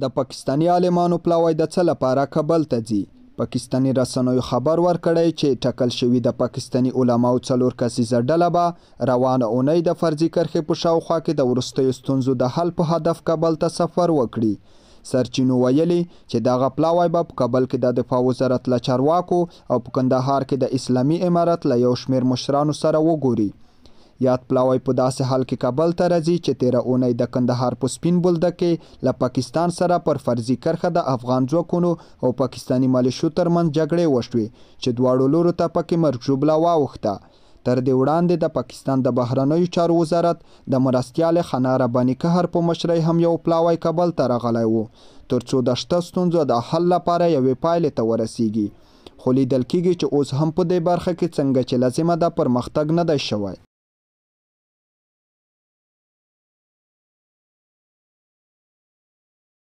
د پاکستاني عالمانو پلاوی د څه لپاره کابل ته ځي؟ پاکستاني رسنیو خبر ورکړی چې ټاکل شوي د پاکستاني علماو 4 کسیزه ډله به روانه اونۍ د فرضي کرښې په شاوخوا کې د وروستیو ستونزو د حل په هدف کابل ته سفر وکړي. سرچینو ویلي چې دغه پلاوی به په کابل کې د دفاع وزارت له چارواکو او په کندهار کې د اسلامي امارت له یو شمېر مشرانو سره وګوري. یاد پلاوی په داسې حال کې کابل ته راځي چې 13 اونۍ د کندهار په سپین بولدک کې له پاکستان سره پر فرضي کرښه د افغان ځواکونو او پاکستاني ملیشو ترمنځ جګړې وشوې چې دواړو لورو ته پکې مرګ ژوبله واوښته. تر دې وړاندې د پاکستان د بهرنیو چارو وزارت د مرستیال خنا رباني قهر په مشرۍ هم یو پلاوی کابل ته راغلی و ترڅو د شته ستونزو د حل لپاره یوې پایلې ته ورسیږي. خو لیدل کېږي چې اوس هم په دې برخه کې څنګه چې لازمه ده پرمختګ نه دی شوی.